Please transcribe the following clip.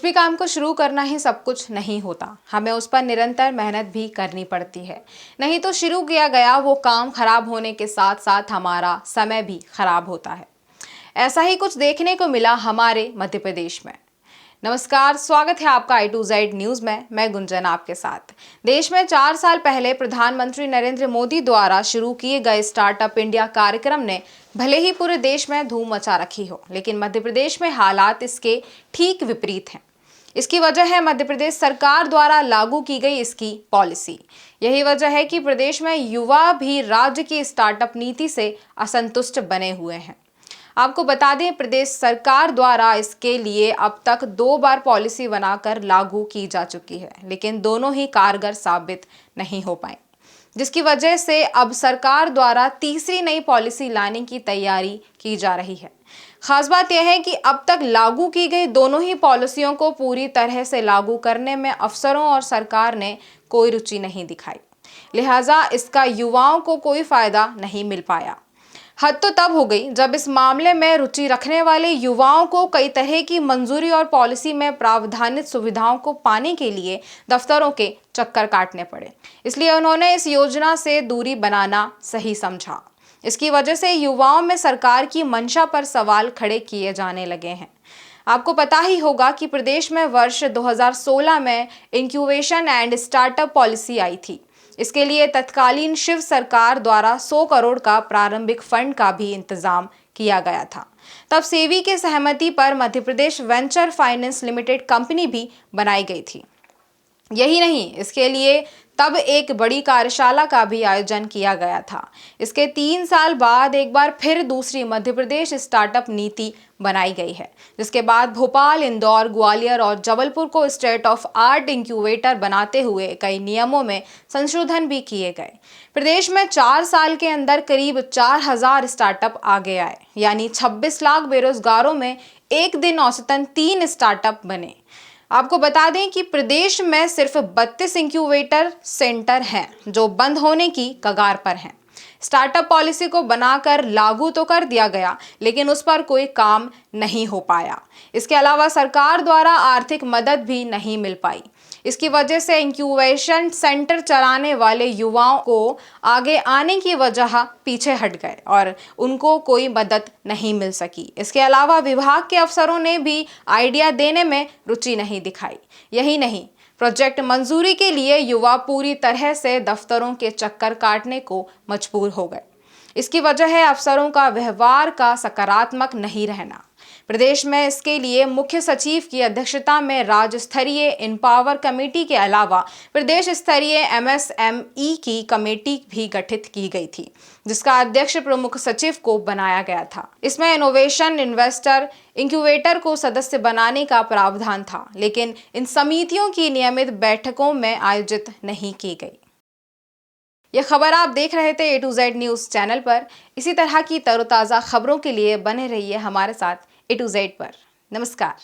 कुछ भी काम को शुरू करना ही सब कुछ नहीं होता, हमें उस पर निरंतर मेहनत भी करनी पड़ती है। नहीं तो शुरू किया गया वो काम खराब होने के साथ साथ हमारा समय भी खराब होता है। ऐसा ही कुछ देखने को मिला हमारे मध्य प्रदेश में। नमस्कार, स्वागत है आपका A to Z न्यूज में। मैं गुंजन आपके साथ। देश में 4 साल पहले प्रधानमंत्री नरेंद्र मोदी द्वारा शुरू किए गए स्टार्टअप इंडिया कार्यक्रम ने भले ही पूरे देश में धूम मचा रखी हो, लेकिन मध्य प्रदेश में हालात इसके ठीक विपरीत हैं। इसकी वजह है मध्य प्रदेश सरकार द्वारा लागू की गई इसकी पॉलिसी। यही वजह है कि प्रदेश में युवा भी राज्य की स्टार्टअप नीति से असंतुष्ट बने हुए हैं। आपको बता दें, प्रदेश सरकार द्वारा इसके लिए अब तक 2 बार पॉलिसी बनाकर लागू की जा चुकी है, लेकिन दोनों ही कारगर साबित नहीं हो पाए, जिसकी वजह से अब सरकार द्वारा तीसरी नई पॉलिसी लाने की तैयारी की जा रही है। खास बात यह है कि अब तक लागू की गई दोनों ही पॉलिसियों को पूरी तरह से लागू करने में अफसरों और सरकार ने कोई रुचि नहीं दिखाई, लिहाजा इसका युवाओं को कोई फायदा नहीं मिल पाया। हद तो तब हो गई जब इस मामले में रुचि रखने वाले युवाओं को कई तरह की मंजूरी और पॉलिसी में प्रावधानित सुविधाओं को पाने के लिए दफ्तरों के चक्कर काटने पड़े। इसलिए उन्होंने इस योजना से दूरी बनाना सही समझा। इसकी वजह से युवाओं में सरकार की मंशा पर सवाल खड़े किए जाने लगे हैं। आपको पता ही होगा कि प्रदेश में वर्ष 2016 में इंक्यूबेशन एंड स्टार्टअप पॉलिसी आई थी। इसके लिए तत्कालीन शिव सरकार द्वारा 100 करोड़ का प्रारंभिक फंड का भी इंतजाम किया गया था। तब सेबी के सहमति पर Madhya Pradesh venture finance limited company भी बनाई गई थी। यही नहीं, इसके लिए तब एक बड़ी कार्यशाला का भी आयोजन किया गया था। इसके 3 साल बाद एक बार फिर दूसरी मध्य प्रदेश स्टार्टअप नीति बनाई गई है, जिसके बाद भोपाल, इंदौर, ग्वालियर और जबलपुर को स्टेट ऑफ आर्ट इंक्यूबेटर बनाते हुए कई नियमों में संशोधन भी किए गए। प्रदेश में 4 साल के अंदर करीब 4000 स्टार्टअप आगे आए, यानी 26 लाख बेरोजगारों में एक दिन औसतन 3 स्टार्टअप बने। आपको बता दें कि प्रदेश में सिर्फ 32 इंक्यूबेटर सेंटर हैं जो बंद होने की कगार पर हैं। स्टार्टअप पॉलिसी को बनाकर लागू तो कर दिया गया, लेकिन उस पर कोई काम नहीं हो पाया। इसके अलावा सरकार द्वारा आर्थिक मदद भी नहीं मिल पाई। इसकी वजह से इंक्यूबेशन सेंटर चलाने वाले युवाओं को आगे आने की वजह पीछे हट गए और उनको कोई मदद नहीं मिल सकी। इसके अलावा विभाग के अफसरों ने भी आइडिया देने में रुचि नहीं दिखाई। यही नहीं, प्रोजेक्ट मंजूरी के लिए युवा पूरी तरह से दफ्तरों के चक्कर काटने को मजबूर हो गए। इसकी वजह है अफसरों का व्यवहार का सकारात्मक नहीं रहना। प्रदेश में इसके लिए मुख्य सचिव की अध्यक्षता में राज्य स्तरीय इनपावर कमेटी के अलावा प्रदेश स्तरीय MSME की कमेटी भी गठित की गई थी, जिसका अध्यक्ष प्रमुख सचिव को बनाया गया था। इसमें इनोवेशन इन्वेस्टर इंक्यूबेटर को सदस्य बनाने का प्रावधान था, लेकिन इन समितियों की नियमित बैठकों में आयोजित नहीं की गई। यह खबर आप देख रहे थे A to Z news channel पर। इसी तरह की तरोताज़ा खबरों के लिए बने रहिए हमारे साथ A to Z पर। नमस्कार।